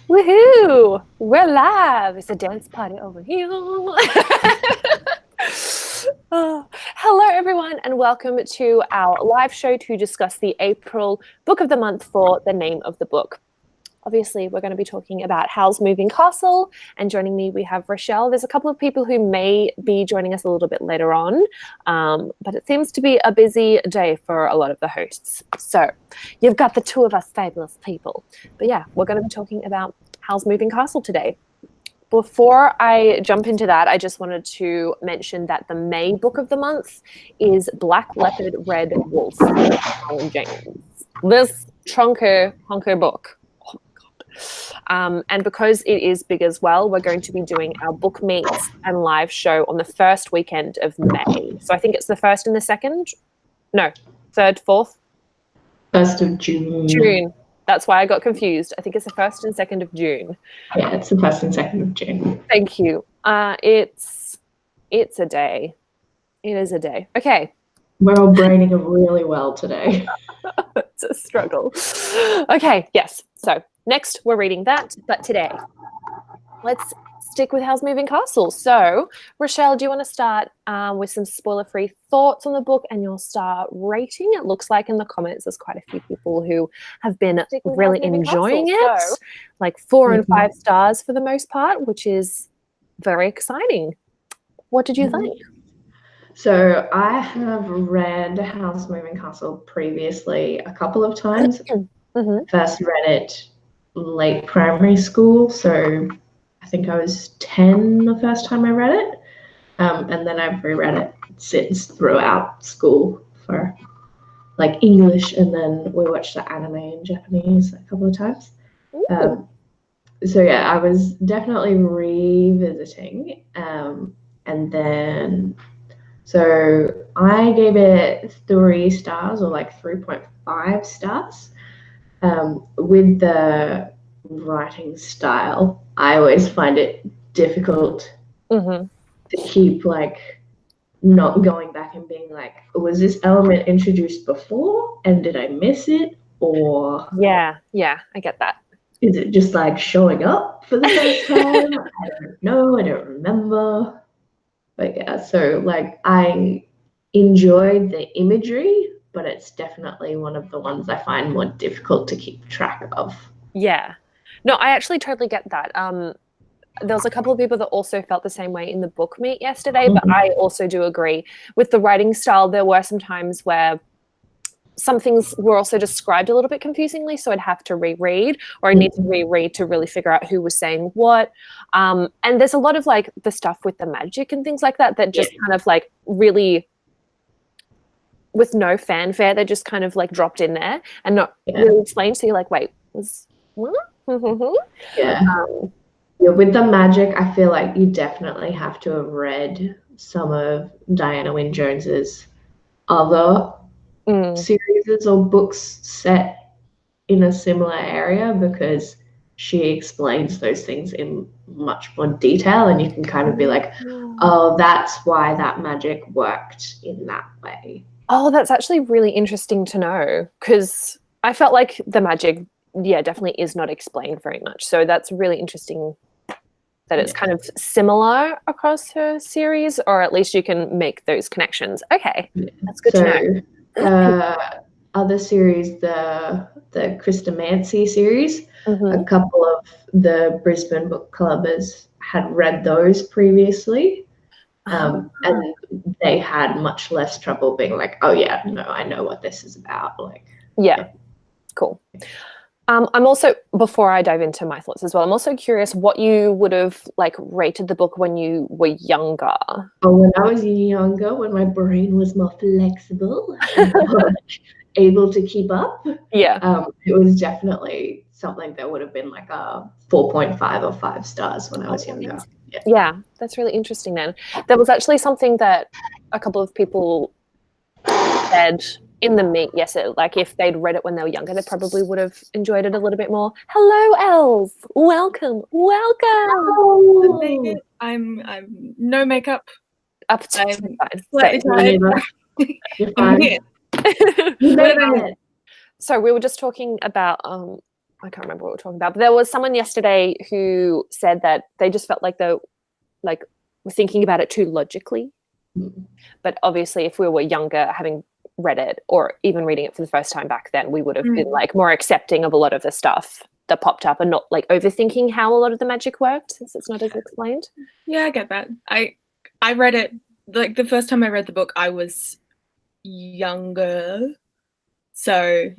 Woohoo! We're live. It's a dance party over here. Hello, everyone, and welcome to our live show to discuss the April Book of the Month for The Name of the Book. Obviously, we're going to be talking about Howl'S Moving Castle, and joining me, we have Rochelle. There's a couple of people who may be joining us a little bit later on, but it seems to be a busy day for a lot of the hosts. So you've got the two of us fabulous people. But yeah, we're going to be talking about Howl'S Moving Castle today. Before I jump into that, I just wanted to mention that the May book of the month is Black Leopard, Red Wolf by Alan James. This chunky book. And because it is big as well, we're going to be doing our book meets and live show on the first weekend of May. So I think it's the 1st and the 2nd. No, 3rd, 4th? 1st of June. June. That's why I got confused. I think it's the 1st and 2nd of June. Yeah, it's the 1st and 2nd of June. Thank you. It's a day. It is a day. Okay. We're all braining really well today. It's a struggle. Okay, yes. So next, we're reading that, but today, let's stick with Howl'S Moving Castle. So, Rochelle, do you want to start with some spoiler-free thoughts on the book and your star rating? It looks like in the comments there's quite a few people who have been really enjoying it, so, like 4 and 5 stars for the most part, which is very exciting. What did you think? So I have read Howl'S Moving Castle previously a couple of times. First read it late primary school, so I think I was 10 the first time I read it, and then I've reread it since throughout school for like English, and then we watched the anime in Japanese a couple of times. So yeah, I was definitely revisiting, and then so I gave it 3 stars, or like 3.5 stars. With the writing style, I always find it difficult to keep like not going back and being like, was this element introduced before and did I miss it? Or yeah, I get that. Is it just like showing up for the first time? I don't know, I don't remember. But yeah, so like I enjoyed the imagery, but it's definitely one of the ones I find more difficult to keep track of. Yeah. No, I actually totally get that. There was a couple of people that also felt the same way in the book meet yesterday, but I also do agree with the writing style. There were some times where some things were also described a little bit confusingly, so I'd have to reread, or I need to reread to really figure out who was saying what. And there's a lot of like the stuff with the magic and things like that just kind of like really, with no fanfare, they just kind of like dropped in there and not really explained. So you're like, wait, was what? Yeah, with the magic, I feel like you definitely have to have read some of Diana Wynne Jones's other series or books set in a similar area, because she explains those things in much more detail, and you can kind of be like, oh, that's why that magic worked in that way. Oh, that's actually really interesting to know, because I felt like the magic, definitely is not explained very much. So that's really interesting that it's kind of similar across her series, or at least you can make those connections. Okay, that's good to know. Other series, the Christomancy series, a couple of the Brisbane book clubbers had read those previously. And they had much less trouble being like, oh yeah, no, I know what this is about. Like, cool. I'm also, before I dive into my thoughts as well, I'm also curious what you would have like rated the book when you were younger. Oh, when I was younger, when my brain was more flexible and more able to keep up, it was definitely something that would have been like a 4.5 or 5 stars when I was younger. Yeah, that's really interesting then. There was actually something that a couple of people said in the meet yesterday, like if they'd read it when they were younger, they probably would have enjoyed it a little bit more. Hello, elves. Welcome. Oh. I'm no makeup. Up to I'm slightly tired. You're fine. So we were just talking about I can't remember what we're talking about, but there was someone yesterday who said that they just felt like they were thinking about it too logically. But obviously, if we were younger, having read it or even reading it for the first time back then, we would have been like more accepting of a lot of the stuff that popped up and not like overthinking how a lot of the magic worked, since it's not as explained. Yeah, I get that. I read it, like the first time I read the book, I was younger. So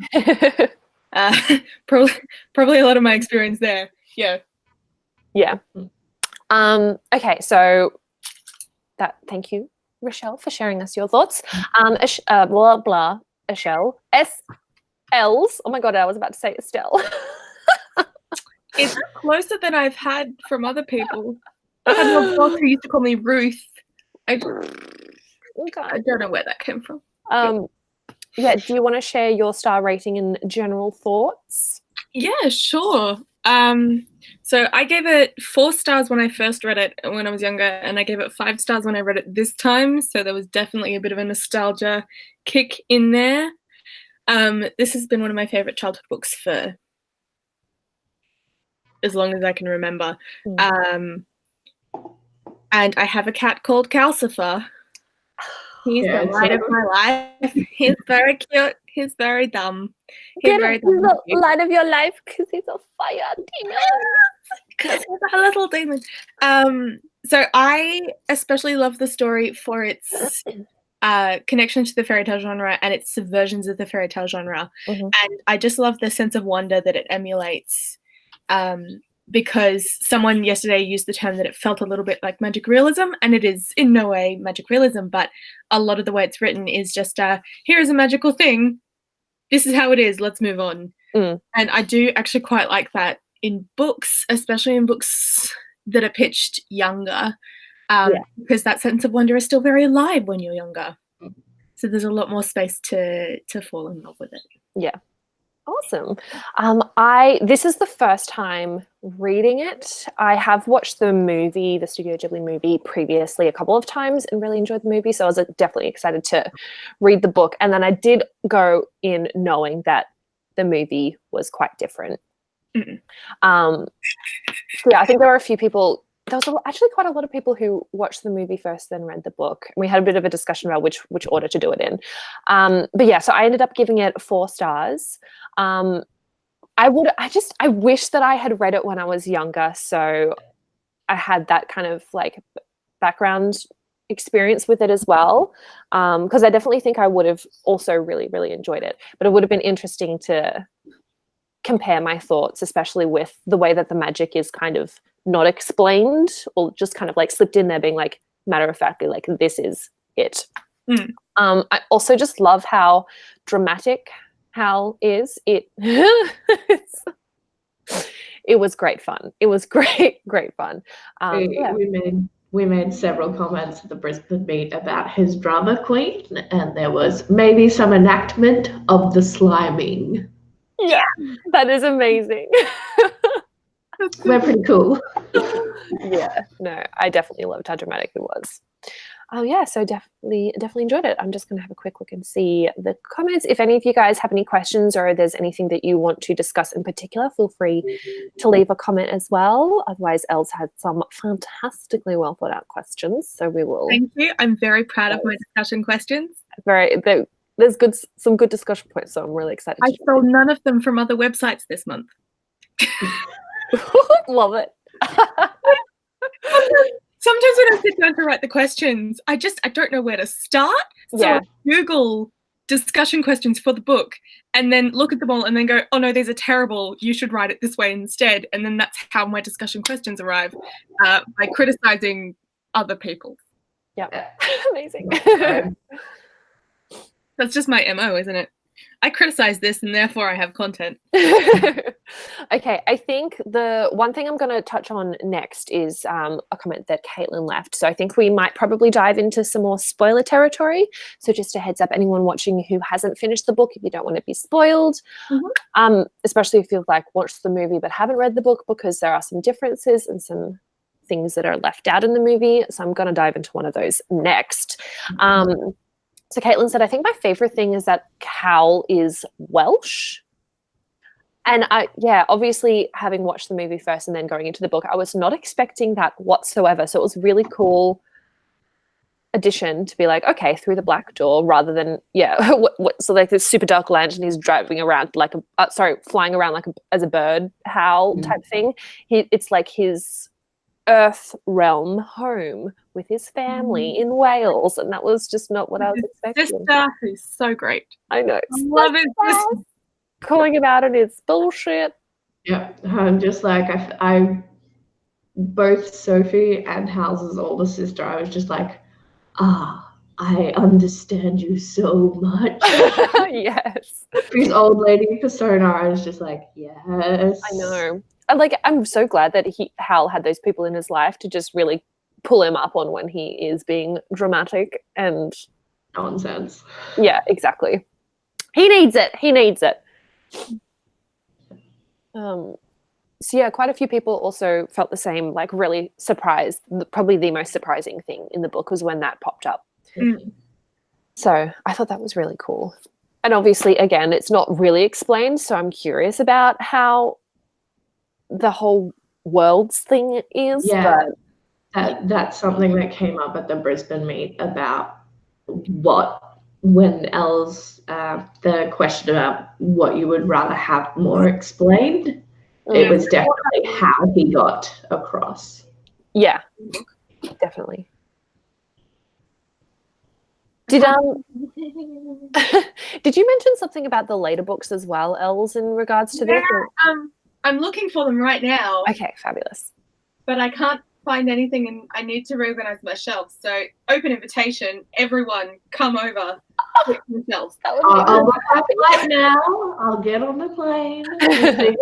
probably a lot of my experience there. Yeah. Yeah. Okay, so thank you, Rochelle, for sharing us your thoughts. Blah blah, Rochelle. Howl'S. Oh my god, I was about to say Estelle. It's closer than I've had from other people. I had a boss who used to call me Ruth. I don't know where that came from. Yeah, do you want to share your star rating and general thoughts? Yeah, sure. So I gave it 4 stars when I first read it when I was younger, and I gave it 5 stars when I read it this time. So there was definitely a bit of a nostalgia kick in there. This has been one of my favorite childhood books for as long as I can remember. And I have a cat called Calcifer. He's the light of my life. He's very cute. He's very dumb. He's the light of your life because he's a fire demon. Because he's a little demon. So I especially love the story for its connection to the fairy tale genre and its subversions of the fairy tale genre. And I just love the sense of wonder that it emulates. Because someone yesterday used the term that it felt a little bit like magic realism, and it is in no way magic realism, but a lot of the way it's written is just, here is a magical thing, this is how it is, let's move on. And I do actually quite like that in books, especially in books that are pitched younger, because that sense of wonder is still very alive when you're younger. So there's a lot more space to fall in love with it. Yeah. Awesome. This is the first time reading it. I have watched the movie, the Studio Ghibli movie, previously a couple of times and really enjoyed the movie. So I was definitely excited to read the book. And then I did go in knowing that the movie was quite different. Yeah, I think there were a few people. There was actually quite a lot of people who watched the movie first, then read the book. And we had a bit of a discussion about which order to do it in. But yeah, so I ended up giving it 4 stars. I wish that I had read it when I was younger, so I had that kind of like background experience with it as well. Because I definitely think I would have also really, really enjoyed it. But it would have been interesting to compare my thoughts, especially with the way that the magic is kind of not explained or just kind of like slipped in there being like matter-of-factly like this is it. I also just love how dramatic Hal is. It was great fun. It was great fun. We made several comments at the Brisbane meet about his drama queen, and there was maybe some enactment of the sliming. Yeah, that is amazing. We're pretty cool. Yeah, no, I definitely loved how dramatic it was. Yeah, so definitely enjoyed it. I'm just going to have a quick look and see the comments. If any of you guys have any questions or there's anything that you want to discuss in particular, feel free to leave a comment as well. Otherwise, Els had some fantastically well thought out questions, so we will. Thank you. I'm very proud of my discussion questions. There's some good discussion points, so I'm really excited. I stole none of them from other websites this month. Love it. Sometimes when I sit down to write the questions, I don't know where to start. So I Google discussion questions for the book and then look at them all and then go, oh no, these are terrible. You should write it this way instead. And then that's how my discussion questions arrive, by criticizing other people. Yeah. Amazing. That's just my MO, isn't it? I criticize this and therefore I have content. Okay, I think the one thing I'm going to touch on next is a comment that Caitlin left. So I think we might probably dive into some more spoiler territory. So just a heads up, anyone watching who hasn't finished the book, if you don't want to be spoiled, especially if you've like watched the movie but haven't read the book, because there are some differences and some things that are left out in the movie. So I'm going to dive into one of those next. So Caitlin said, I think my favorite thing is that Cal is Welsh. And obviously having watched the movie first and then going into the book, I was not expecting that whatsoever. So it was really cool addition to be like, okay, through the black door, rather than so like this super dark lantern, he's driving around like flying around like as a bird howl type thing. It's like his Earth realm home with his family in Wales, and that was just not what I was expecting. Sister, who's so great. I know. I love it. Calling him out and it's bullshit. Yeah, I'm just like I both Sophie and Howl'S older sister. I was just like, I understand you so much. Yes. His old lady persona. I was just like, yes. I know. I'm so glad that Hal had those people in his life to just really pull him up on when he is being dramatic and nonsense. Yeah, exactly. He needs it. So yeah, quite a few people also felt the same, like really surprised. Probably the most surprising thing in the book was when that popped up. So I thought that was really cool. And obviously, again, it's not really explained, so I'm curious about how the whole worlds thing is. Yeah, that's something that came up at the Brisbane meet about when Els, the question about what you would rather have more explained. It was definitely how he got across. Yeah, definitely. Did you mention something about the later books as well, Els, in regards to this? I'm looking for them right now. Okay, fabulous. But I can't find anything, and I need to reorganize my shelves. So, open invitation, everyone, come over. I'll look at it right now. I'll get on the plane, figure it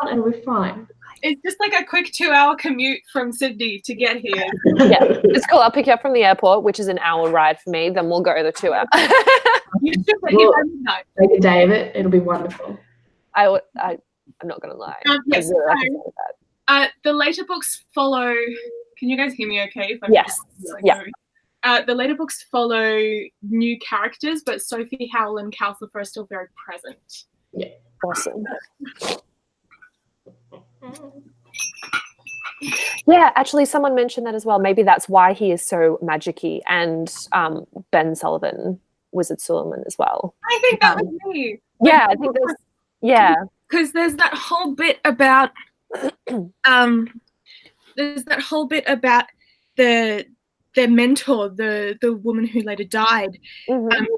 out, and we're fine. It's just like a quick 2-hour commute from Sydney to get here. Yeah, it's cool. I'll pick you up from the airport, which is an hour ride for me. Then we'll go the 2 hours. Take a day of it. It'll be wonderful. I'm not gonna lie. Yes, the later books follow. Can you guys hear me? Okay? Yes. Yeah. The later books follow new characters, but Sophie, Howell, and Calcifer are still very present. Yeah. Awesome. Yeah, actually, someone mentioned that as well. Maybe that's why he is so magic-y, and Ben Sullivan, Wizard Suleiman, as well. I think that was me. Yeah, I think there's. Yeah, because there's that whole bit about their mentor, the woman who later died.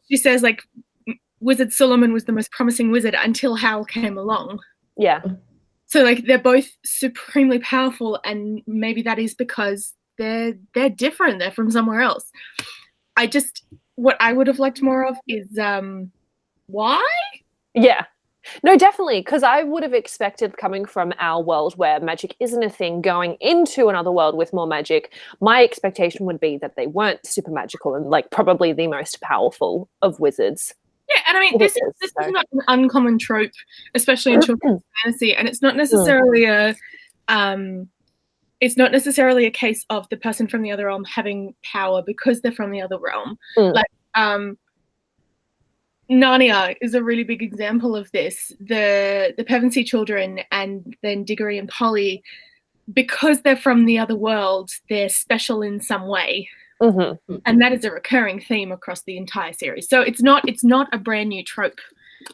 She says like Wizard Suleiman was the most promising wizard until Hal came along. Yeah. So like they're both supremely powerful, and maybe that is because they're different. They're from somewhere else. What I would have liked more of is why? Yeah. No, definitely, because I would have expected, coming from our world where magic isn't a thing, going into another world with more magic, my expectation would be that they weren't super magical and like probably the most powerful of wizards. Yeah, and I mean, this is not an uncommon trope, especially in children's fantasy, and it's not necessarily a case of the person from the other realm having power because they're from the other realm. Like, Narnia is a really big example of this. The Pevensey children, and then Diggory and Polly, because they're from the other world, they're special in some way. And that is a recurring theme across the entire series. So it's not a brand new trope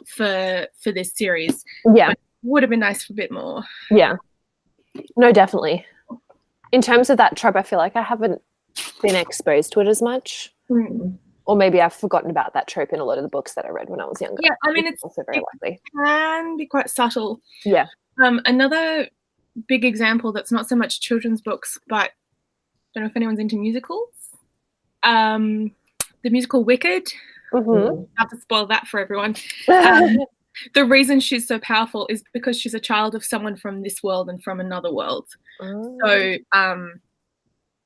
for this series. Yeah. But it would have been nice for a bit more. Yeah. No, definitely. In terms of that trope, I feel like I haven't been exposed to it as much. Or maybe I've forgotten about that trope in a lot of the books that I read when I was younger. Yeah, I mean, it's also very likely. Can be quite subtle. Yeah. Another big example that's not so much children's books, but I don't know if anyone's into musicals. The musical Wicked. Not to spoil that for everyone. The reason she's so powerful is because she's a child of someone from this world and from another world. So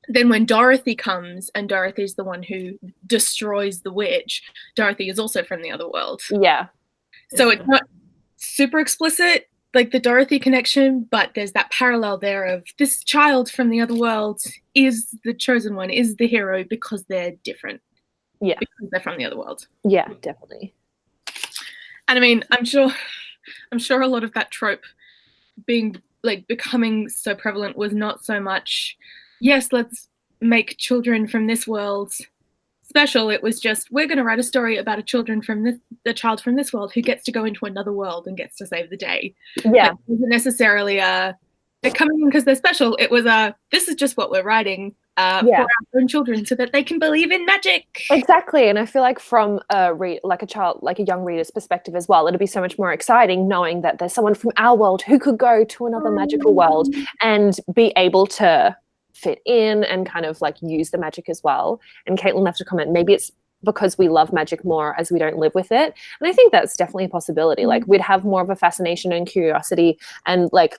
then when Dorothy comes, and Dorothy's the one who destroys the witch, Dorothy is also from the other world. Yeah. So it's not super explicit, like the Dorothy connection, but there's that parallel there of this child from the other world is the chosen one, is the hero, because they're different. Yeah. Because they're from the other world. Yeah, definitely. And I mean, I'm sure I'm sure a lot of that trope being like becoming so prevalent was not so much, yes, let's make children from this world special. It was just, we're going to write a story about a child from this world who gets to go into another world and gets to save the day. Yeah. Like, it wasn't necessarily they're coming in because they're special. It was this is just what we're writing for our own children so that they can believe in magic. Exactly. And I feel like from a young reader's perspective as well, it'd be so much more exciting knowing that there's someone from our world who could go to another magical world and be able to fit in and kind of like use the magic as well. And Caitlin left a comment, maybe it's because we love magic more as we don't live with it. And I think that's definitely a possibility. Like we'd have more of a fascination and curiosity and like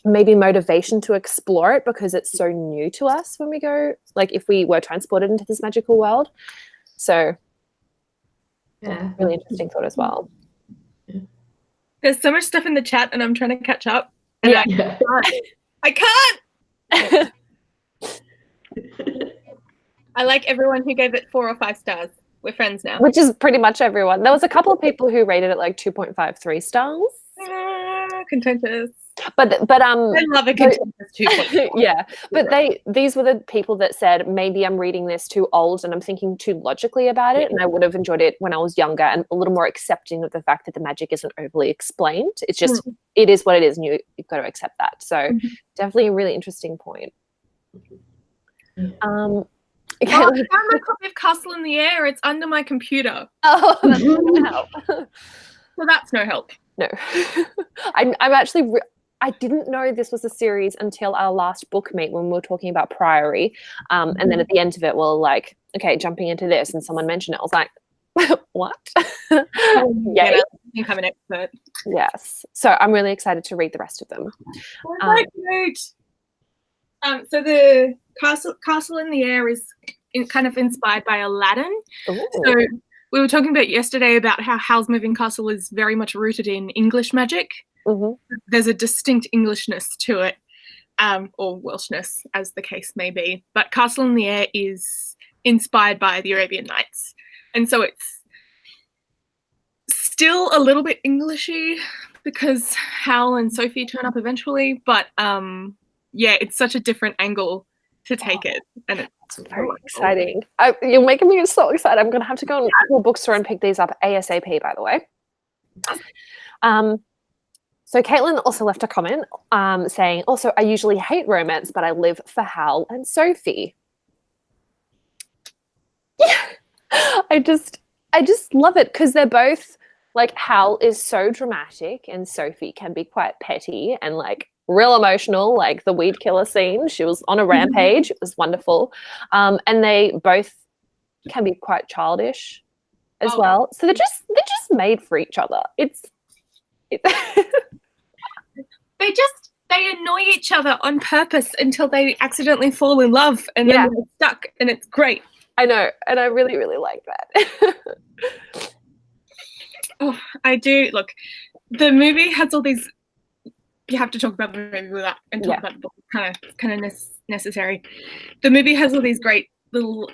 maybe motivation to explore it because it's so new to us when we go, like if we were transported into this magical world. So really interesting thought as well. There's so much stuff in the chat and I'm trying to catch up. And I can't. I like everyone who gave it 4 or 5 stars. We're friends now. Which is pretty much everyone. There was a couple of people who rated it like 2.53 stars. Contentious. But I love a contentious 2.5. Yeah, but these were the people that said maybe I'm reading this too old and I'm thinking too logically about it, and I would have enjoyed it when I was younger and a little more accepting of the fact that the magic isn't overly explained. It's just it is what it is, and you've got to accept that. So definitely a really interesting point. I found my copy of Castle in the Air. It's under my computer. Oh, that's not gonna help. Well, that's no help. No, I'm actually. I didn't know this was a series until our last book meet when we were talking about Priory. And then at the end of it, we're like, okay, jumping into this, and someone mentioned it. I was like, what? Yeah, I think I'm an expert. Yes. So I'm really excited to read the rest of them. Oh, great. So the Castle in the Air is kind of inspired by Aladdin. Ooh. So we were talking about yesterday about how Howl's Moving Castle is very much rooted in English magic. There's a distinct Englishness to it, or Welshness, as the case may be. But Castle in the Air is inspired by the Arabian Nights. And so it's still a little bit Englishy because Howl and Sophie turn up eventually. But yeah, it's such a different angle to take it. And it's very exciting. You're making me so excited. I'm going to have to go to the bookstore and pick these up ASAP, by the way. So Caitlin also left a comment saying, also, I usually hate romance, but I live for Howl and Sophie. Yeah. I just love it because they're both, like, Howl is so dramatic and Sophie can be quite petty and, like, real emotional, like the weed killer scene. She was on a rampage. It was wonderful. And they both can be quite childish as well. So they're just made for each other. They annoy each other on purpose until they accidentally fall in love and then they're stuck, and it's great. I know, and I really, really like that. Oh, I do. Look, the movie has all these. You have to talk about the movie with that and talk about the book. Kind of necessary. The movie has all these great little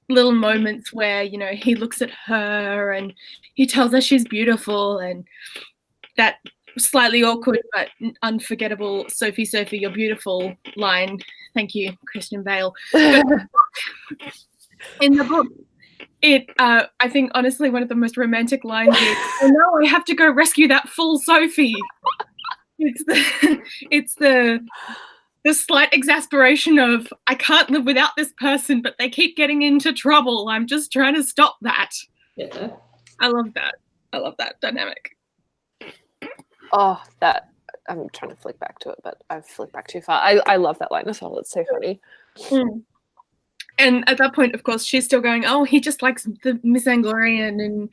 moments where, you know, he looks at her and he tells her she's beautiful, and that slightly awkward but unforgettable "Sophie, Sophie, you're beautiful" line. Thank you, Christian Bale. In the book, I think honestly one of the most romantic lines is, "Oh no, I have to go rescue that fool Sophie." It's the slight exasperation of, I can't live without this person, but they keep getting into trouble. I'm just trying to stop that. Yeah. I love that. I love that dynamic. Oh, that I'm trying to flick back to it, but I've flicked back too far. I love that line as well. It's so funny. And at that point, of course, she's still going, oh, he just likes the Miss Anglorian, and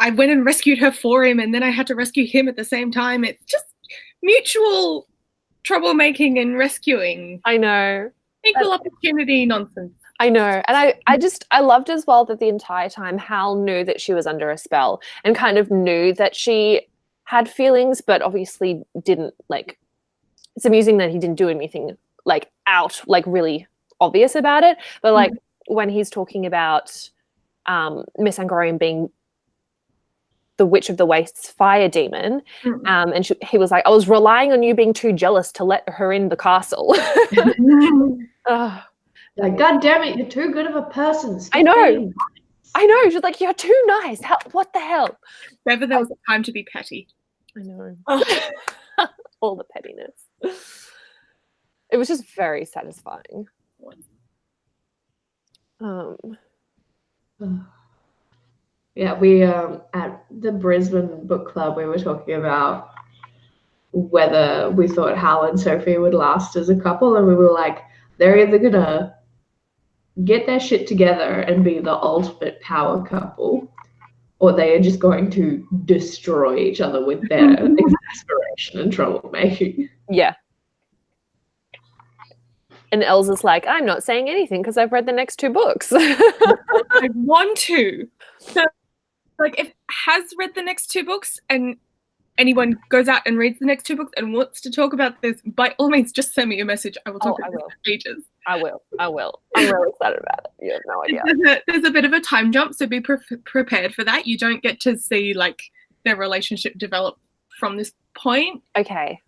I went and rescued her for him, and then I had to rescue him at the same time. It's just mutual troublemaking and rescuing. I know. Equal opportunity nonsense. I know. And I loved as well that the entire time Hal knew that she was under a spell and kind of knew that she had feelings, but obviously didn't, like, it's amusing that he didn't do anything like out, like really obvious about it. But like when he's talking about Miss Angorian being the Witch of the Wast's fire demon. And he was like, I was relying on you being too jealous to let her in the castle. Like, God damn it, you're too good of a person. Stop I know. being nice. I know. She's like, you're too nice. What the hell? Never there was a time to be petty. I know. Oh. All the pettiness. It was just very satisfying. Yeah, we at the Brisbane book club we were talking about whether we thought Hal and Sophie would last as a couple, and we were like, they're either gonna get their shit together and be the ultimate power couple, or they are just going to destroy each other with their exasperation and troublemaking. Yeah. And Elsa's like, I'm not saying anything because I've read the next 2 books. I want to. So, like, if has read the next 2 books and anyone goes out and reads the next 2 books and wants to talk about this, by all means, just send me a message. I will talk about this for ages. I will. I'm really excited about it. You have no idea. There's a bit of a time jump, so be prepared for that. You don't get to see, like, their relationship develop from this point. Okay.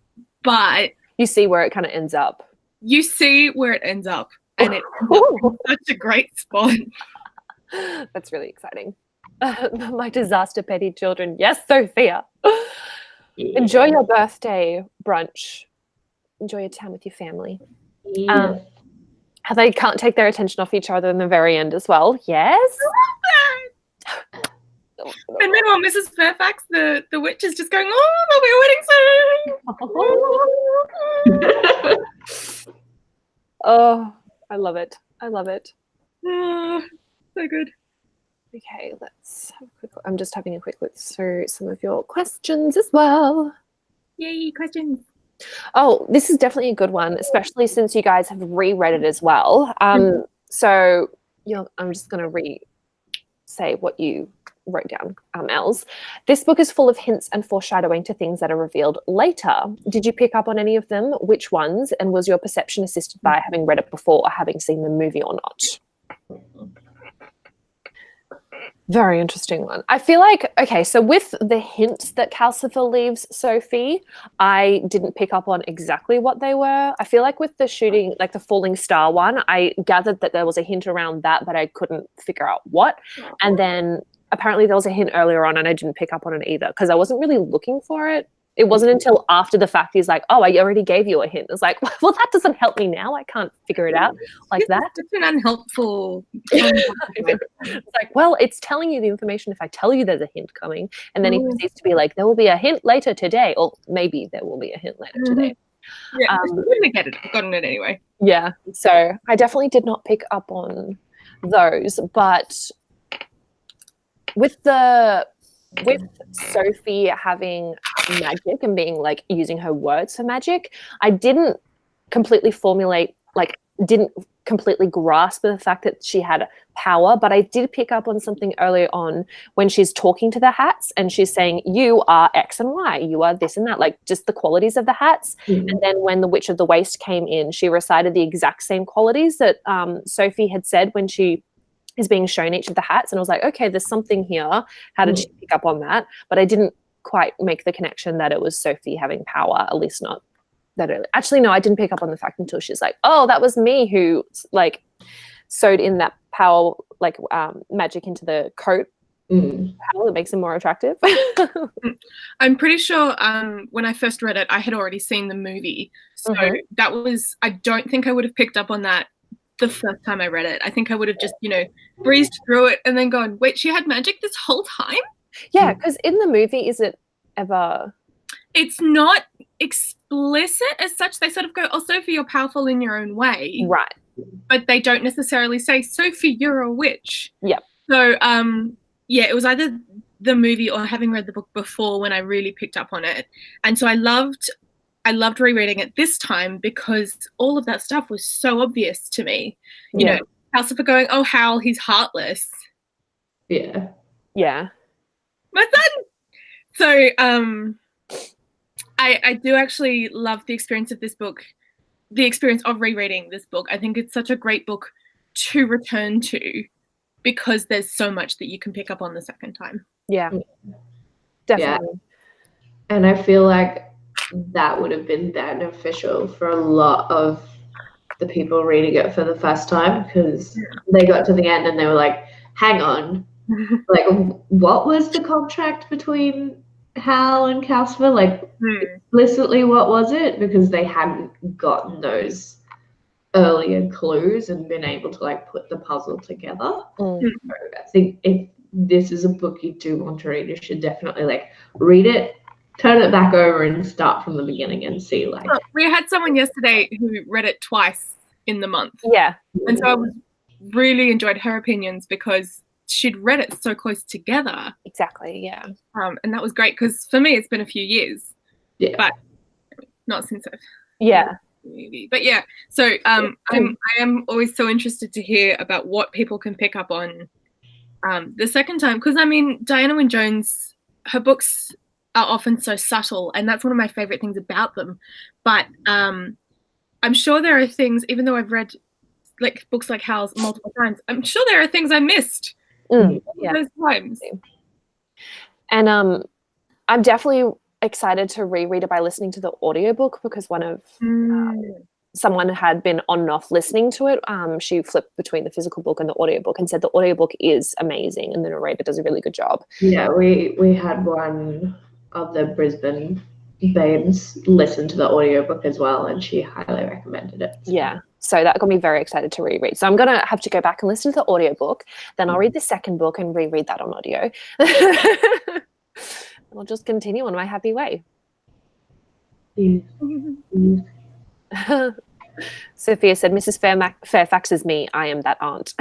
But you see where it kind of ends up. You see where it ends up. And it ends up in such a great spot. That's really exciting. My disaster petty children. Yes, Sophia. Yeah. Enjoy your birthday brunch. Enjoy your time with your family. Yeah. How they can't take their attention off each other in the very end as well. Yes. And meanwhile, Mrs. Fairfax, the witch, is just going, "Oh, they'll be wedding soon." Oh, I love it. I love it. Oh, so good. Okay, let's have a quick look. I'm just having a quick look through some of your questions as well. Yay, questions. Oh, this is definitely a good one, especially since you guys have reread it as well. So I'm just going to say what you wrote down, Els. This book is full of hints and foreshadowing to things that are revealed later. Did you pick up on any of them? Which ones? And was your perception assisted by having read it before or having seen the movie or not? Very interesting one. I feel like, okay, so with the hints that Calcifer leaves Sophie, I didn't pick up on exactly what they were. I feel like with the shooting, like the falling star one, I gathered that there was a hint around that, but I couldn't figure out what. And then apparently there was a hint earlier on and I didn't pick up on it either because I wasn't really looking for it. It wasn't until after the fact he's like, oh, I already gave you a hint. It's like, well, that doesn't help me now. I can't figure it out like that. It's an unhelpful. It's like, well, it's telling you the information if I tell you there's a hint coming. And then he proceeds to be like, there will be a hint later today. Or maybe there will be a hint later today. Yeah, I wouldn't have gotten it anyway. Yeah, so I definitely did not pick up on those. But with Sophie having magic and being like using her words for magic, I didn't completely didn't completely grasp the fact that she had power, but I did pick up on something earlier on when she's talking to the hats and she's saying, you are X and Y, you are this and that, like just the qualities of the hats. And then when the Witch of the Waste came in, she recited the exact same qualities that Sophie had said when she is being shown each of the hats, and I was like, okay, there's something here. How did she pick up on that? But I didn't quite make the connection that it was Sophie having power, at least not that early. Actually, no, I didn't pick up on the fact until she's like, oh, that was me who like sewed in that power, like magic into the coat. How it makes him more attractive. I'm pretty sure when I first read it, I had already seen the movie. So that was, I don't think I would have picked up on that the first time I read it. I think I would have just, breezed through it and then gone, wait, she had magic this whole time? Yeah, because in the movie, is it ever... It's not explicit as such. They sort of go, oh, Sophie, you're powerful in your own way. Right. But they don't necessarily say, Sophie, you're a witch. Yeah. So, it was either the movie or having read the book before when I really picked up on it. And so I loved rereading it this time because all of that stuff was so obvious to me. You know, Calcifer going, oh, Howl, he's heartless. Yeah. Yeah. My son! So I do actually love the experience of this book, the experience of rereading this book. I think it's such a great book to return to because there's so much that you can pick up on the second time. Yeah. Definitely. And I feel like that would have been beneficial for a lot of the people reading it for the first time, because they got to the end and they were like, hang on, like, what was the contract between Hal and Casper? Like, explicitly, what was it? Because they hadn't gotten those earlier clues and been able to like put the puzzle together. So I think if this is a book you do want to read, you should definitely like read it, turn it back over, and start from the beginning and see like. We had someone yesterday who read it twice in the month. Yeah. And so I really enjoyed her opinions because she'd read it so close together. Exactly. Yeah. And that was great because for me it's been a few years. Yeah. But not since I've. Yeah. Movie. But yeah, so I am always so interested to hear about what people can pick up on the second time, because I mean Diana Wynne Jones, her books are often so subtle, and that's one of my favorite things about them. But I'm sure there are things, even though I've read like books like Howl'S multiple times, I'm sure there are things I missed those times. And I'm definitely excited to reread it by listening to the audiobook, because one of someone had been on and off listening to it. She flipped between the physical book and the audiobook and said the audiobook is amazing and the narrator does a really good job. Yeah, we had one of the Brisbane babes listen to the audiobook as well, and she highly recommended it. Yeah, so that got me very excited to reread. So I'm going to have to go back and listen to the audiobook, then I'll read the second book and reread that on audio. I'll just continue on my happy way. Sophia said, Mrs. Fairfax is me. I am that aunt.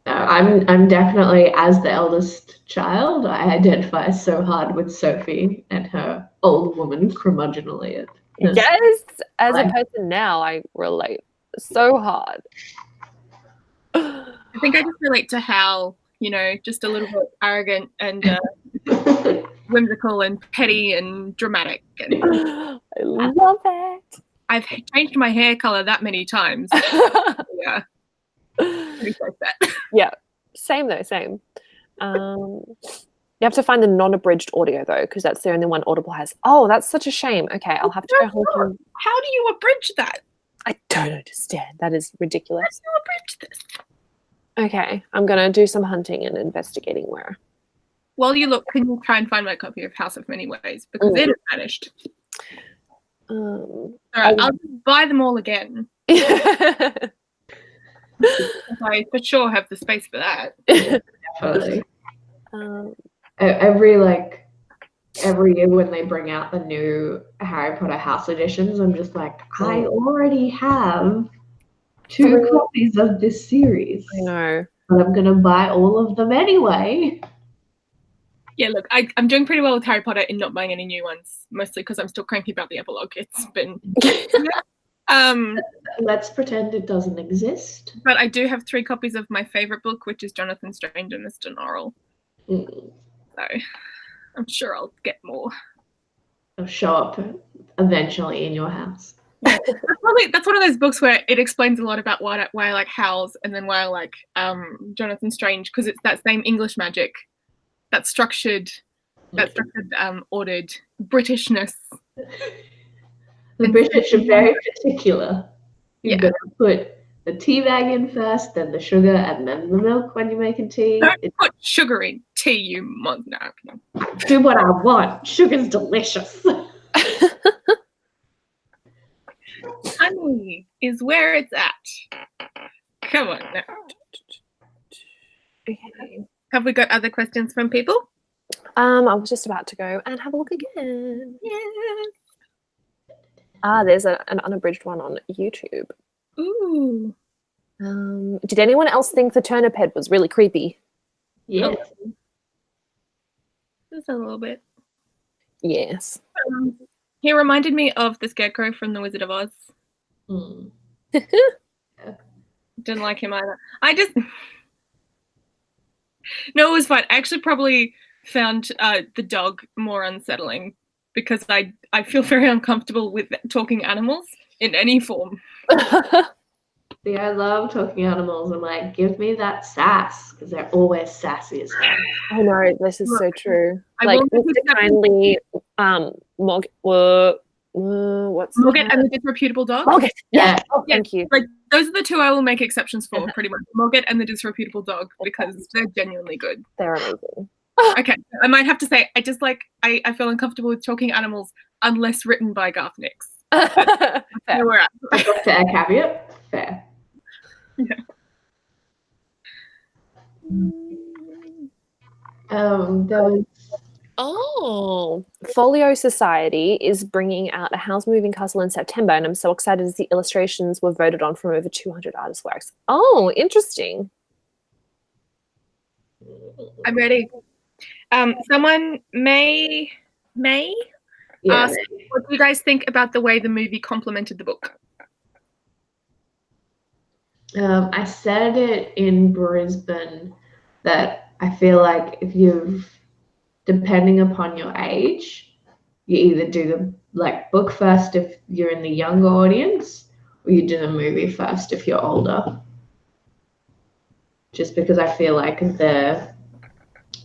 No, I'm definitely, as the eldest child, I identify so hard with Sophie and her old woman curmudgeonly. Yes, as a person now, I relate so hard. I think I just relate to Hal, you know, just a little bit arrogant and whimsical and petty and dramatic. And I love it. I've changed my hair color that many times. Yeah. Yeah, same though, same. You have to find the non-abridged audio though, because that's the only one Audible has. Oh, that's such a shame. Okay, I'll have to go home. How do you abridge that? I don't understand. That is ridiculous. How do you abridge this? Okay, I'm gonna do some hunting and investigating where. While you look, can you try and find my copy of House of Many Ways, because it has vanished. All right, I'll just buy them all again. I for sure have the space for that. Definitely. Every year when they bring out the new Harry Potter House editions, I'm just like, I already have 2 copies of this series. I know. But I'm gonna buy all of them anyway. Yeah, look, I'm doing pretty well with Harry Potter in not buying any new ones, mostly because I'm still cranky about the epilogue. It's been let's pretend it doesn't exist. But I do have 3 copies of my favorite book, which is Jonathan Strange and Mr. Norrell. So I'm sure I'll get more. It'll show up eventually in your house. Yeah. That's one of those books where it explains a lot about why I like Howl'S and then why I like Jonathan Strange, because it's that same English magic, that structured, ordered Britishness. The British are very particular. You've got to put the tea bag in first, then the sugar, and then the milk when you're making tea. Don't put sugar in tea, you no. Do what I want. Sugar's delicious. Honey is where it's at. Come on now. Okay. Have we got other questions from people? I was just about to go and have a look again. Yes. There's an unabridged one on YouTube. Ooh. Did anyone else think the turnip head was really creepy? Yes. Just a little bit. Yes. He reminded me of the Scarecrow from The Wizard of Oz. Didn't like him either. No, it was fine. I actually probably found the dog more unsettling because I feel very uncomfortable with talking animals in any form. See, I love talking animals. I'm like, give me that sass, because they're always sassy as hell. I know, this is so true. I Like, will Mr. Kindly, what's Mogget and the disreputable dog. Mogget, yeah. Oh, Yeah. thank you. Like, those are the two I will make exceptions for, pretty much. Mogget and the disreputable dog, because they're genuinely good. They're amazing. Okay, I might have to say, I just like, I feel uncomfortable with talking animals unless written by Garth Nix. Fair. Where we're at. Fair caveat. Fair. Yeah. There was Folio Society is bringing out a Howl's Moving Castle in September, and I'm so excited as the illustrations were voted on from over 200 artist works. Oh, interesting. I'm ready. Someone may ask, what do you guys think about the way the movie complemented the book? I said it in Brisbane that I feel like if you've, depending upon your age, you either do the book first if you're in the younger audience, or you do the movie first if you're older. Just because I feel like the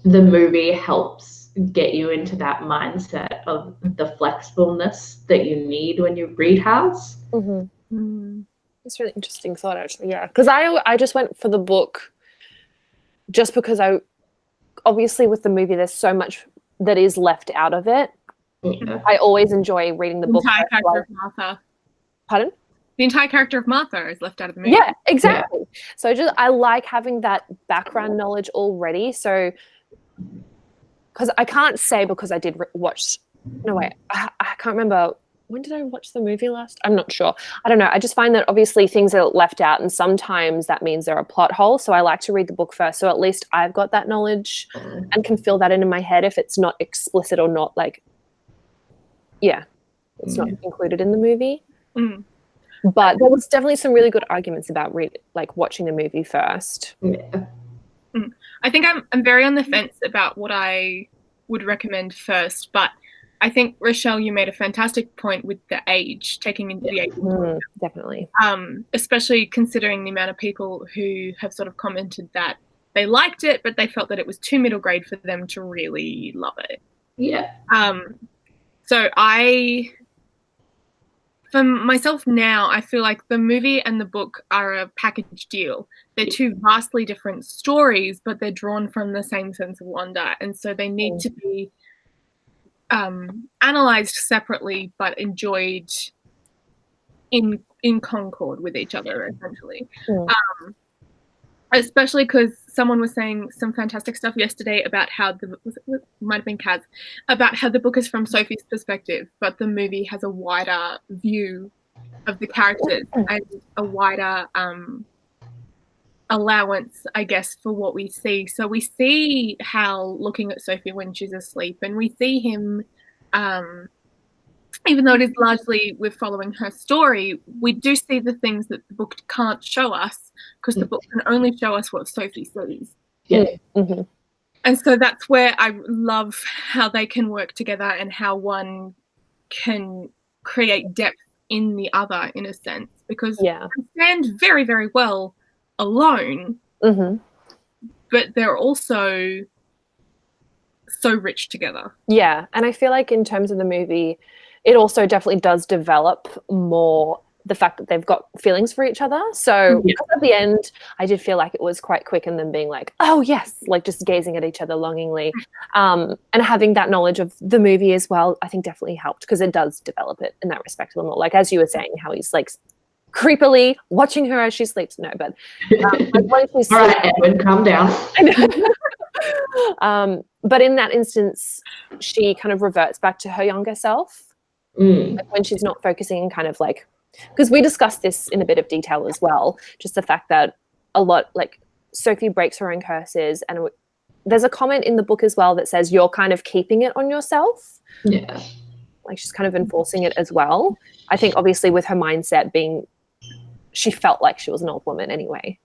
movie helps get you into that mindset of the flexibleness that you need when you read Howl'S. It's a really interesting thought, actually. Yeah, because I just went for the book just because obviously with the movie there's so much that is left out of it. Yeah. I always enjoy reading the book. The entire character of Martha. Pardon? The entire character of Martha is left out of the movie. Yeah, exactly. Yeah. So I like having that background knowledge already. So, because I can't say because I did watch. No, wait, I can't remember. When did I watch the movie last? I'm not sure. I don't know. I just find that obviously things are left out, and sometimes that means there are plot holes. So I like to read the book first. So at least I've got that knowledge and can fill that in my head if it's not explicit or not it's not included in the movie. But there was definitely some really good arguments about watching the movie first. Yeah. I think I'm very on the fence about what I would recommend first, but I think, Rochelle, you made a fantastic point with the age, taking into the age. Definitely. Especially considering the amount of people who have sort of commented that they liked it, but they felt that it was too middle grade for them to really love it. Yeah. So for myself now, I feel like the movie and the book are a package deal. They're two vastly different stories, but they're drawn from the same sense of wonder. And so they need to be analyzed separately, but enjoyed in concord with each other, essentially. Especially because someone was saying some fantastic stuff yesterday about how might have been Kaz, about how the book is from Sophie's perspective, but the movie has a wider view of the characters and a wider allowance, I guess, for what we see. So we see Hal looking at Sophie when she's asleep, and we see him, even though it is largely we're following her story, we do see the things that the book can't show us, because the book can only show us what Sophie sees. Yeah. And so that's where I love how they can work together and how one can create depth in the other, in a sense, because they stand very, very well alone, but they're also so rich together. Yeah, and I feel like in terms of the movie, it also definitely does develop more the fact that they've got feelings for each other. So at the end, I did feel like it was quite quick, and then being like, oh yes, like just gazing at each other longingly, and having that knowledge of the movie as well, I think definitely helped, because it does develop it in that respect a little more. Like as you were saying, how he's like creepily watching her as she sleeps. No, but like when she's all right, Edwin, calm down. But in that instance, she kind of reverts back to her younger self, like when she's not focusing, kind of like, because we discussed this in a bit of detail as well, just the fact that a lot, like Sophie breaks her own curses, and there's a comment in the book as well that says you're kind of keeping it on yourself. Yeah. Like she's kind of enforcing it as well. I think obviously with her mindset being, she felt like she was an old woman anyway.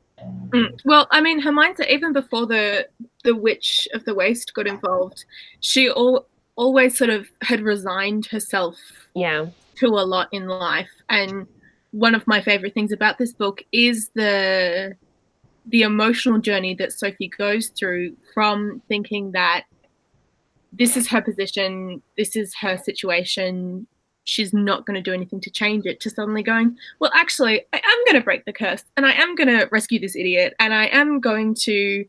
Well, I mean, her mindset, even before the Witch of the Waste got involved, she always sort of had resigned herself to a lot in life, and one of my favorite things about this book is the emotional journey that Sophie goes through from thinking that this is her position, this is her situation, she's not going to do anything to change it, to suddenly going, well, actually, I am going to break the curse, and I am going to rescue this idiot, and I am going to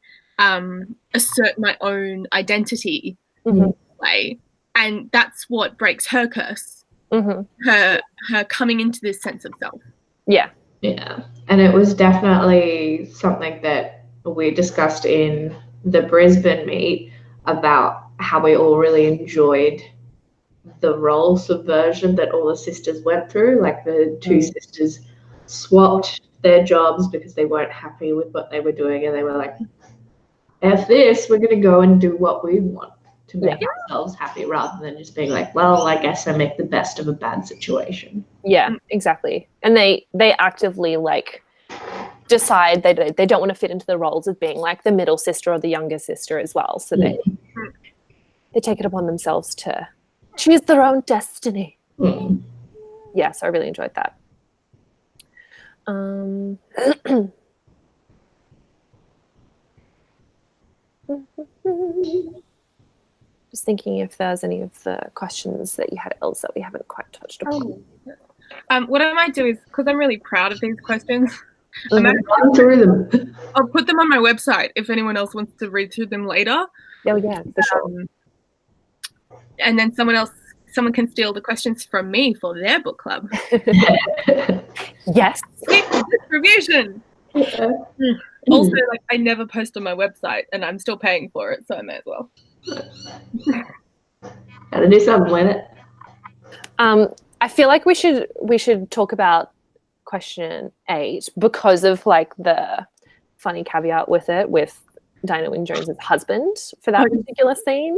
assert my own identity in a way. And that's what breaks her curse, her coming into this sense of self. Yeah. And it was definitely something that we discussed in the Brisbane meet about how we all really enjoyed the role subversion that all the sisters went through. Like the two sisters swapped their jobs because they weren't happy with what they were doing, and they were like, F this, we're going to go and do what we want to make ourselves happy, rather than just being like, well, I guess I make the best of a bad situation. Yeah, exactly. And they actively like decide they don't want to fit into the roles of being like the middle sister or the younger sister as well. So they take it upon themselves to choose their own destiny. Yes, I really enjoyed that. Just thinking if there's any of the questions that you had, Els, that we haven't quite touched upon. What I might do is, because I'm really proud of these questions, I'll put them on my website if anyone else wants to read through them later. Oh yeah, for sure. And then someone can steal the questions from me for their book club. Yes. Distribution. Also, like, I never post on my website, and I'm still paying for it, so I may as well. Gotta do something with it. I feel like we should talk about question 8 because of like the funny caveat with it, with Dinah Wynne-Jones's husband for that particular scene.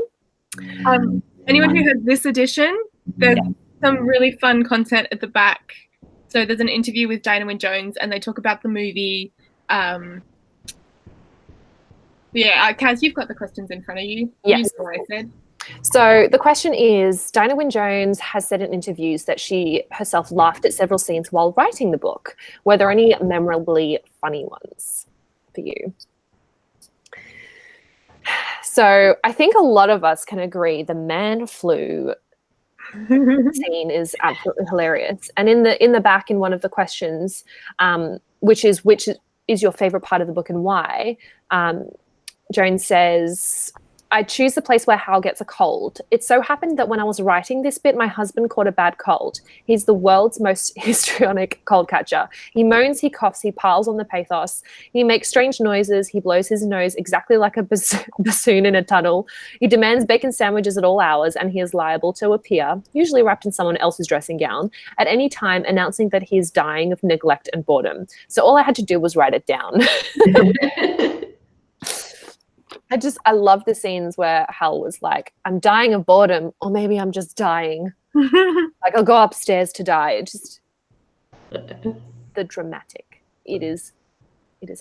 Anyone who has this edition, there's some really fun content at the back. So there's an interview with Dinah Wynne-Jones, and they talk about the movie. Kaz, you've got the questions in front of you. Yes. You know what I said. So the question is, Dinah Wynne-Jones has said in interviews that she herself laughed at several scenes while writing the book. Were there any memorably funny ones for you? So I think a lot of us can agree the man flu scene is absolutely hilarious. And in the back, in one of the questions, which is your favorite part of the book and why, Jones says, I choose the place where Hal gets a cold. It so happened that when I was writing this bit, my husband caught a bad cold. He's the world's most histrionic cold catcher. He moans, he coughs, he piles on the pathos. He makes strange noises. He blows his nose exactly like a bassoon in a tunnel. He demands bacon sandwiches at all hours, and he is liable to appear, usually wrapped in someone else's dressing gown, at any time announcing that he is dying of neglect and boredom. So all I had to do was write it down. I love the scenes where Hal was like, I'm dying of boredom, or maybe I'm just dying. Like, I'll go upstairs to die. It just, the dramatic. It is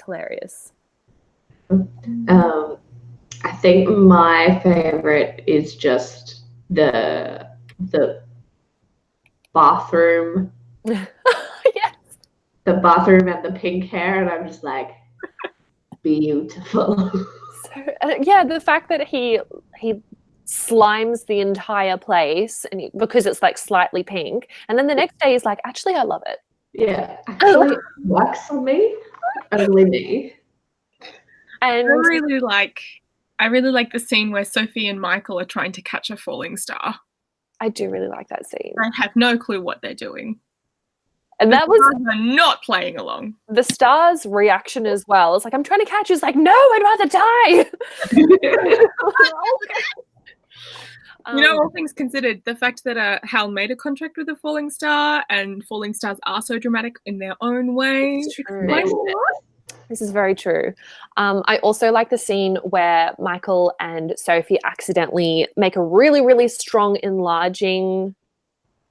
hilarious. I think my favorite is just the bathroom. Yes. The bathroom and the pink hair, and I'm just like, beautiful. Yeah, the fact that he slimes the entire place and because it's like slightly pink, and then the next day he's like, actually I love it. Yeah, actually it works on me. Only me. And I really like the scene where Sophie and Michael are trying to catch a falling star. I do really like that scene. I have no clue what they're doing. And that was not playing along. The star's reaction as well. It's like, I'm trying to catch you. It's like, no, I'd rather die. All things considered, the fact that Hal made a contract with a falling star, and falling stars are so dramatic in their own way. This is very true. I also like the scene where Michael and Sophie accidentally make a really, really strong enlarging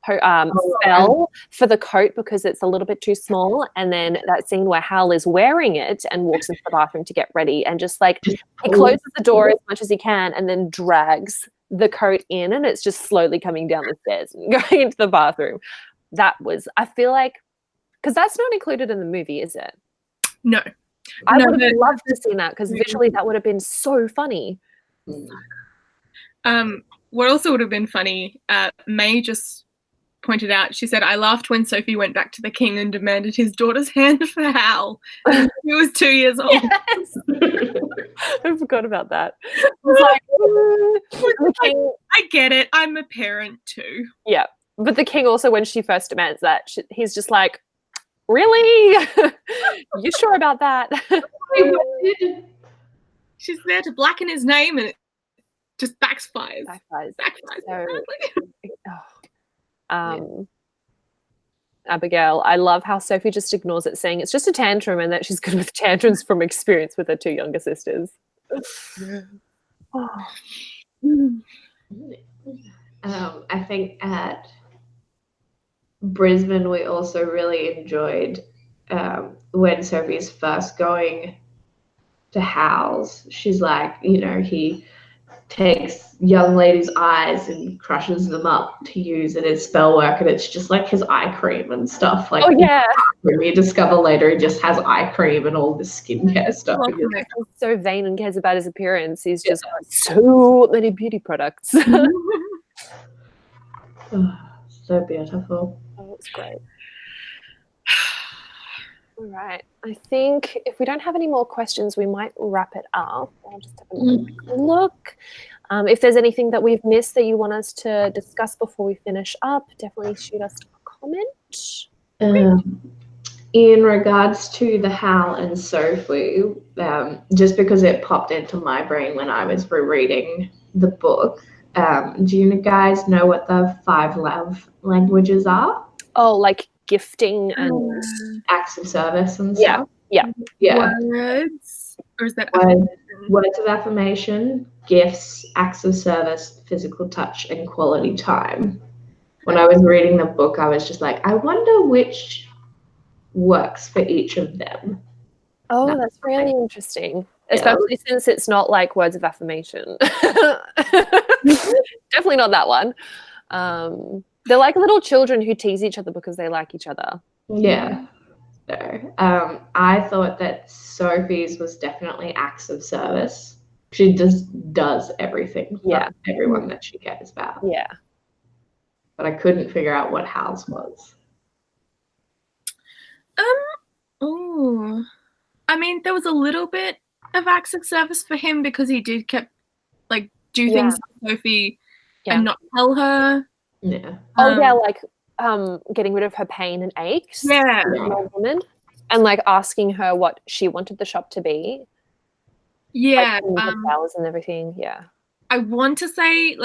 spell for the coat because it's a little bit too small, and then that scene where Hal is wearing it and walks into the bathroom to get ready, and just like he closes the door as much as he can and then drags the coat in, and it's just slowly coming down the stairs and going into the bathroom. That was, I feel like, Because that's not included in the movie, is it? No. I No, would have but- loved to see that because visually that would have been so funny. What also would have been funny, May just pointed out, she said, I laughed when Sophie went back to the king and demanded his daughter's hand for Hal. And he was 2 years old. Yes. I forgot about that. I was like, the king. I get it. I'm a parent too. Yeah. But the king also, when she first demands that, he's just like, really? You sure about that? She's there to blacken his name and it just backfires. Abigail, I love how Sophie just ignores it, saying it's just a tantrum and that she's good with tantrums from experience with her 2 younger sisters. I think at Brisbane we also really enjoyed when Sophie's first going to Howl'S. She's like, he takes young ladies' eyes and crushes them up to use in his spell work, and it's just like his eye cream and stuff. Like, oh yeah, when we discover later, he just has eye cream and all this skincare stuff. He's so vain and cares about his appearance. He's just got so many beauty products. So beautiful. Oh, it's great. All right. I think if we don't have any more questions, we might wrap it up. I'll just have a look. If there's anything that we've missed that you want us to discuss before we finish up, definitely shoot us a comment. In regards to the Hal and Sophie, just because it popped into my brain when I was rereading the book, do you guys know what the 5 love languages are? Oh, like gifting and acts of service and stuff. Yeah. Words, or is that words of affirmation, gifts, acts of service, physical touch, and quality time. When I was reading the book, I was just like, I wonder which works for each of them. Oh, that's really interesting. Especially since it's not like words of affirmation. Definitely not that one. They're like little children who tease each other because they like each other. Yeah. So, I thought that Sophie's was definitely acts of service. She just does everything for everyone that she cares about. Yeah. But I couldn't figure out what Howl'S was. I mean, there was a little bit of acts of service for him because he did do things for Sophie and not tell her. Yeah. Like getting rid of her pain and aches. Yeah. Woman, and like asking her what she wanted the shop to be. Yeah. Like, flowers and everything. Yeah. I want to say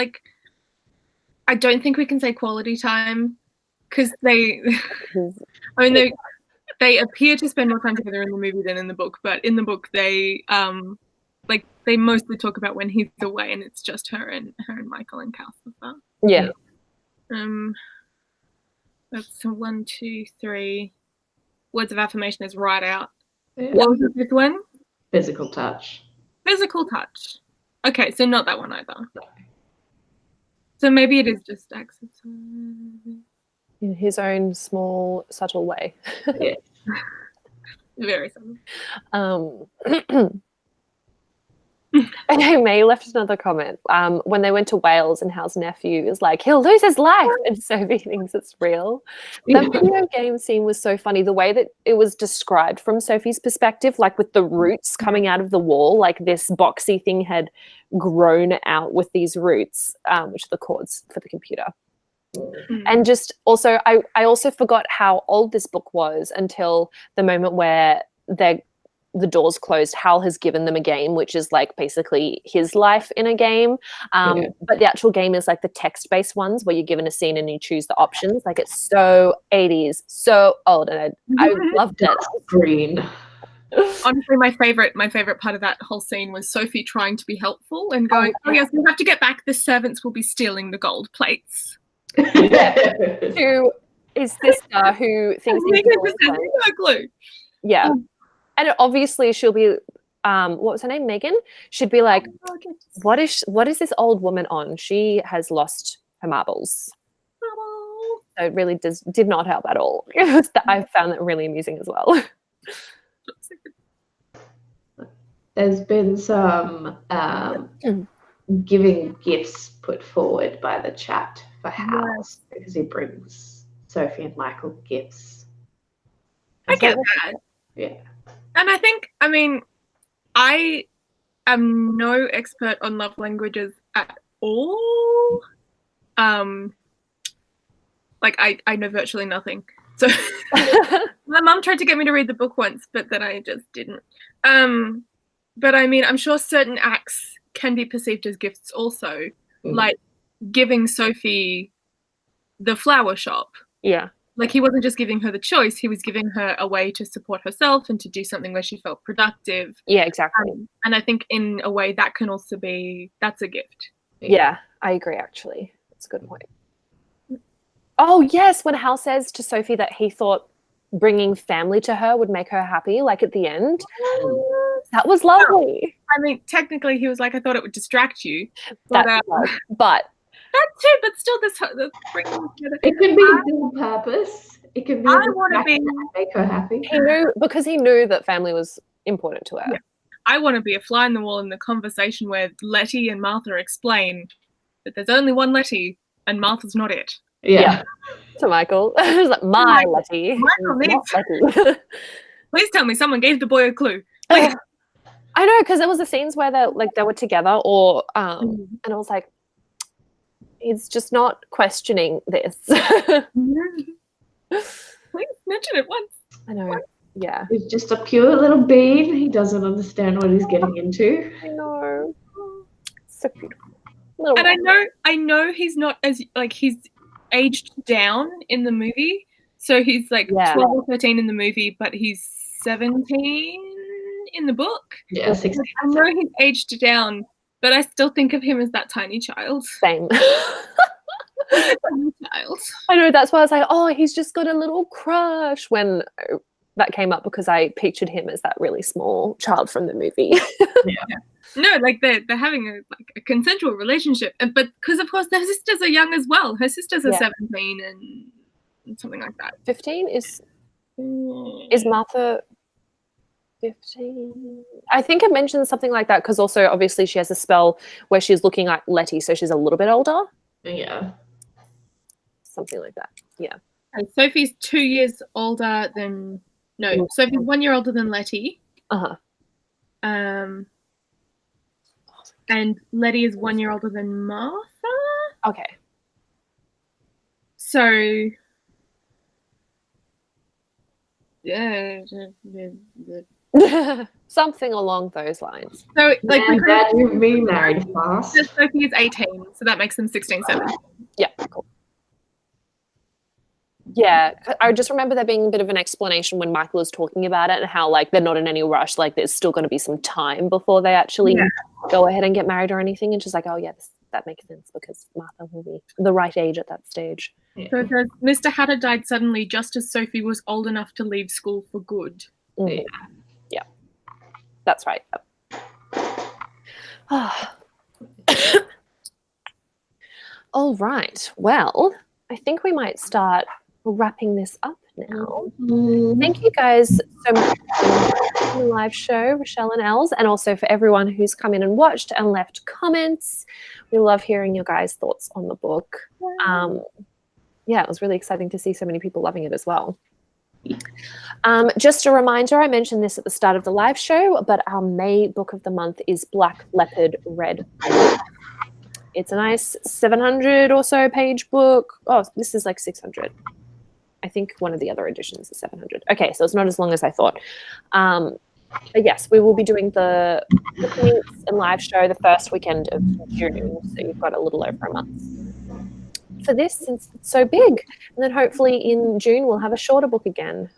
I don't think we can say quality time because they appear to spend more time together in the movie than in the book, but in the book they they mostly talk about when he's away and it's just her and Michael and Cal so far. Yeah. That's 1, 2, 3. Words of affirmation is right out. Yeah. What was the 5th one? Physical touch. Physical touch. Okay, so not that one either. So maybe it is just acts of service. In his own small, subtle way. Yeah. Very subtle. Okay, May left another comment. When they went to Wales and Hal's nephew is like, he'll lose his life, and Sophie thinks it's real. That video game scene was so funny. The way that it was described from Sophie's perspective, like with the roots coming out of the wall, like this boxy thing had grown out with these roots, which are the cords for the computer. And just also, I also forgot how old this book was until the moment where the doors closed. Hal has given them a game, which is like basically his life in a game. But the actual game is like the text-based ones where you're given a scene and you choose the options. Like it's so 80s, so old, and I loved it. Green. Honestly, my favorite part of that whole scene was Sophie trying to be helpful and going, "Oh yes, we have to get back. The servants will be stealing the gold plates." To his sister, who thinks he's no clue. Yeah. And obviously she'll be, what was her name? Megan? She'd be like, what is this old woman on? She has lost her marbles. So it really did not help at all. I found that really amusing as well. There's been some giving gifts put forward by the chat for Howl'S because he brings Sophie and Michael gifts. I get that. Yeah. And I think, I mean, I am no expert on love languages at all. Like I know virtually nothing. So my mum tried to get me to read the book once, but then I just didn't. But I mean, I'm sure certain acts can be perceived as gifts also, like giving Sophie the flower shop. Yeah. Like he wasn't just giving her the choice, he was giving her a way to support herself and to do something where she felt productive. Yeah, exactly. And I think in a way that can also that's a gift. Yeah, I agree actually. That's a good point. Oh yes, when Hal says to Sophie that he thought bringing family to her would make her happy, like at the end. That was lovely. I mean, technically he was like, I thought it would distract you. But that too, but still this bringing them together. It could be dual purpose. It could be make her happy. He knew, because he knew that family was important to her. Yeah. I want to be a fly in the wall in the conversation where Letty and Martha explain that there's only one Letty and Martha's not it. Yeah. To Michael. It was like, my Letty. Michael needs. Please tell me someone gave the boy a clue. Like, I know, because there was the scenes where they were together, or and I was like, he's just not questioning this. Please mention it once. I know. Yeah. He's just a pure little bean. He doesn't understand what he's getting into. I know. So beautiful. And I know he's not as he's aged down in the movie. So he's 12 or 13 in the movie, but he's 17 in the book. Yeah, 16. I know he's aged down, but I still think of him as that tiny child. Same. Tiny child. I know, that's why I was like, oh, he's just got a little crush when that came up, because I pictured him as that really small child from the movie. Yeah. No, they're having a consensual relationship, but because of course their sisters are young as well. Her sisters are 17 and something like that. 15 is Martha 15? I think it mentions something like that, because also obviously she has a spell where she's looking like Letty, so she's a little bit older. Yeah. Something like that. Yeah. And Sophie's 2 years older than Sophie's 1 year older than Letty. And Letty is 1 year older than Martha. Okay. So something along those lines. So Dad, you've been married fast. Sophie is 18, so that makes them 16, 17. Yeah, cool. Yeah, I just remember there being a bit of an explanation when Michael was talking about it and how they're not in any rush, there's still going to be some time before they actually go ahead and get married or anything, and she's like, oh yeah, that makes sense because Martha will be the right age at that stage. Yeah. So it says, Mr. Hatter died suddenly just as Sophie was old enough to leave school for good. Yeah, that's right. All right, well, I think we might start wrapping this up now. Thank you guys so much for the live show, Rochelle and Els, and also for everyone who's come in and watched and left comments. We love hearing your guys' thoughts on the book. Yeah, it was really exciting to see so many people loving it as well. Just a reminder, I mentioned this at the start of the live show, but our May book of the month is Black Leopard Red. It's a nice 700 or so page book. Oh, this is 600. I think one of the other editions is 700. Okay, so it's not as long as I thought. But yes, we will be doing the book meets and live show the first weekend of June, so you've got a little over a month for this, since it's so big. And then hopefully in June we'll have a shorter book again.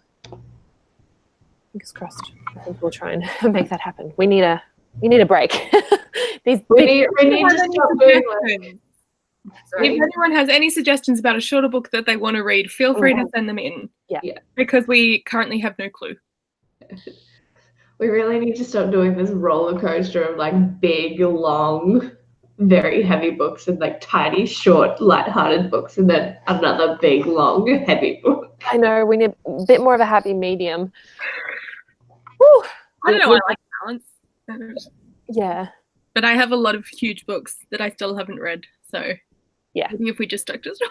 Fingers crossed. I think we'll try and make that happen. We need a break. We need to stop doing. If anyone has any suggestions about a shorter book that they want to read, feel free to send them in. Yeah. Because we currently have no clue. We really need to stop doing this roller coaster of big, long very heavy books and like tiny, short, light-hearted books, and then another big, long, heavy book. I know, we need a bit more of a happy medium. Whew. I don't know, I like balance. Yeah. But I have a lot of huge books that I still haven't read, so yeah. Maybe if we just stuck to story.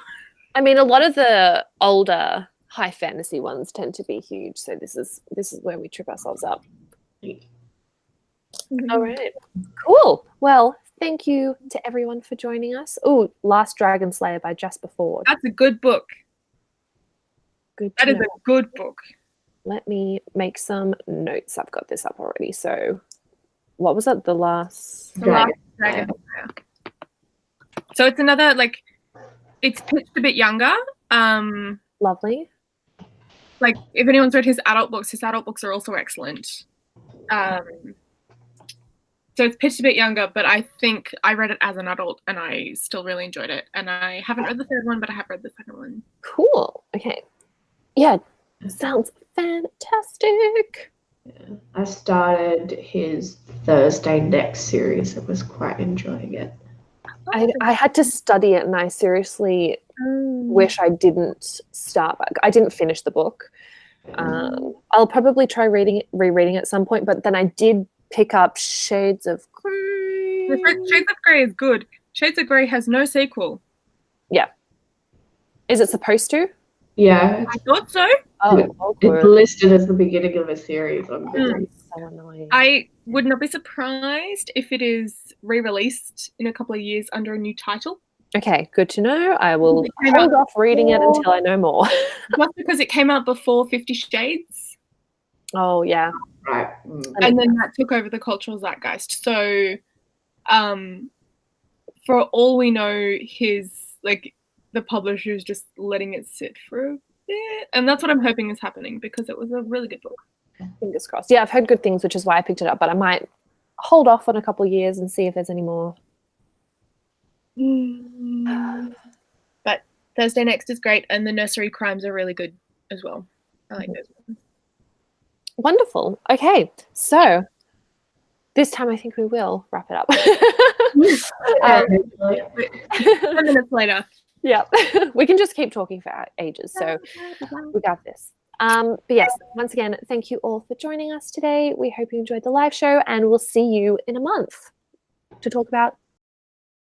I mean, a lot of the older high fantasy ones tend to be huge, so this is where we trip ourselves up. All right, cool. Well, thank you to everyone for joining us. Oh, Last Dragon Slayer by Jasper Ford. That's a good book. Good. That is a good book. Let me make some notes. I've got this up already. So, what was it? The Last Dragon Slayer. So it's another, like, it's pitched a bit younger. Lovely. Like, if anyone's read his adult books are also excellent. So it's pitched a bit younger, but I think I read it as an adult and I still really enjoyed it. And I haven't read the third one, but I have read the second one. Cool. Okay. Yeah, sounds fantastic. Yeah. I started his Thursday Next series and was quite enjoying it. I had to study it and I seriously wish I didn't start back. I didn't finish the book. I'll probably try rereading it at some point, but then I did pick up Shades of Grey. Shades of Grey is good. Shades of Grey has no sequel. Yeah. Is it supposed to? Yeah. I thought so. Oh, it's listed as the beginning of a series on Goodreads. So annoying. I would not be surprised if it is re-released in a couple of years under a new title. Okay, good to know. I will hold off reading it until I know more. Just because it came out before 50 Shades. Oh, yeah. Right. And then that took over the cultural zeitgeist. So, for all we know, the publisher is just letting it sit for a bit. And that's what I'm hoping is happening because it was a really good book. Fingers crossed. Yeah, I've heard good things, which is why I picked it up, but I might hold off on a couple of years and see if there's any more. But Thursday Next is great, and the Nursery Crimes are really good as well. I like those ones. Wonderful. Okay, so this time I think we will wrap it up. 10 minutes later. Yeah, we can just keep talking for ages, so we got this. But yes, once again, thank you all for joining us today. We hope you enjoyed the live show, and we'll see you in a month to talk about